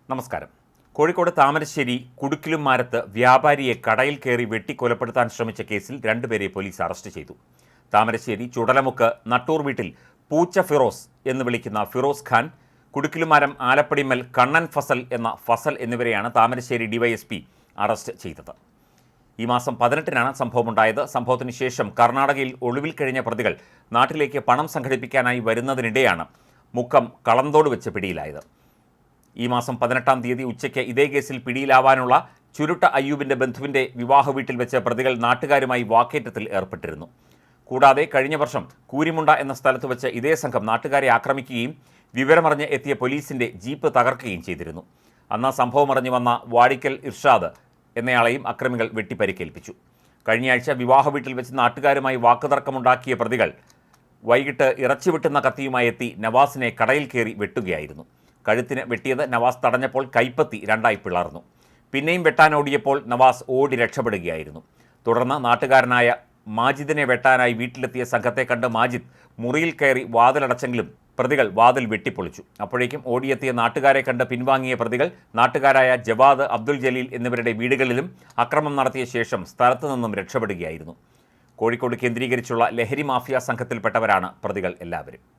നമസ്കാരം. കോഴിക്കോട് താമരശ്ശേരി കുടുക്കിലുംമാരത്ത് വ്യാപാരിയെ കടയിൽ കയറി വെട്ടിക്കൊലപ്പെടുത്താൻ ശ്രമിച്ച കേസിൽ രണ്ടുപേരെ പോലീസ് അറസ്റ്റ് ചെയ്തു. താമരശ്ശേരി ചുടലമുക്ക് നട്ടൂർ വീട്ടിൽ പൂച്ച ഫിറോസ് എന്ന് വിളിക്കുന്ന ഫിറോസ് ഖാൻ, കുടുക്കിലുംമാരം ആലപ്പടിമൽ കണ്ണൻ ഫസൽ എന്ന ഫസൽ എന്നിവരെയാണ് താമരശ്ശേരി ഡിവൈഎസ്പി അറസ്റ്റ് ചെയ്തത്. ഈ മാസം 18-നാണ് സംഭവമുണ്ടായത്. സംഭവത്തിന് ശേഷം കർണാടകയിൽ ഒളിവിൽ കഴിഞ്ഞ പ്രതികൾ നാട്ടിലേക്ക് പണം സംഘടിപ്പിക്കാനായി വരുന്നതിനിടെയാണ് മുക്കം കളന്തോട് വെച്ച് പിടിയിലായത്. ഈ മാസം 18-ാം തീയതി ഉച്ചയ്ക്ക് ഇതേ കേസിൽ പിടിയിലാവാനുള്ള ചുരുട്ട അയ്യൂബിൻ്റെ ബന്ധുവിൻ്റെ വിവാഹ വീട്ടിൽ വെച്ച് പ്രതികൾ നാട്ടുകാരുമായി വാക്കേറ്റത്തിൽ ഏർപ്പെട്ടിരുന്നു. കൂടാതെ കഴിഞ്ഞ വർഷം കൂരിമുണ്ട എന്ന സ്ഥലത്ത് വെച്ച് ഇതേ സംഘം നാട്ടുകാരെ ആക്രമിക്കുകയും വിവരമറിഞ്ഞ് എത്തിയ പോലീസിൻ്റെ ജീപ്പ് തകർക്കുകയും ചെയ്തിരുന്നു. അന്ന് സംഭവമറിഞ്ഞു വന്ന വാടിക്കൽ ഇർഷാദ് എന്നയാളെയും അക്രമികൾ വെട്ടിപ്പരിക്കേൽപ്പിച്ചു. കഴിഞ്ഞയാഴ്ച വിവാഹ വീട്ടിൽ വെച്ച് നാട്ടുകാരുമായി വാക്കുതർക്കമുണ്ടാക്കിയ പ്രതികൾ വൈകിട്ട് ഇറച്ചി വെട്ടുന്ന കത്തിയുമായി എത്തി നവാസിനെ കടയിൽ കയറി വെട്ടുകയായിരുന്നു. കഴുത്തിന് വെട്ടിയത് നവാസ് തടഞ്ഞപ്പോൾ കൈപ്പത്തി രണ്ടായി പിളർന്നു. പിന്നെയും വെട്ടാനോടിയപ്പോൾ നവാസ് ഓടി രക്ഷപ്പെടുകയായിരുന്നു. തുടർന്ന് നാട്ടുകാരനായ മാജിദിനെ വെട്ടാനായി വീട്ടിലെത്തിയ സംഘത്തെ കണ്ട് മാജിദ് മുറിയിൽ കയറി വാതിലടച്ചെങ്കിലും പ്രതികൾ വാതിൽ വെട്ടിപ്പൊളിച്ചു. അപ്പോഴേക്കും ഓടിയെത്തിയ നാട്ടുകാരെ കണ്ട് പിൻവാങ്ങിയ പ്രതികൾ നാട്ടുകാരായ ജവാദ്, അബ്ദുൽ ജലീൽ എന്നിവരുടെ വീടുകളിലും അക്രമം നടത്തിയ ശേഷം സ്ഥലത്തു നിന്നും രക്ഷപ്പെടുകയായിരുന്നു. കോഴിക്കോട് കേന്ദ്രീകരിച്ചുള്ള ലഹരി മാഫിയ സംഘത്തിൽപ്പെട്ടവരാണ് പ്രതികൾ എല്ലാവരും.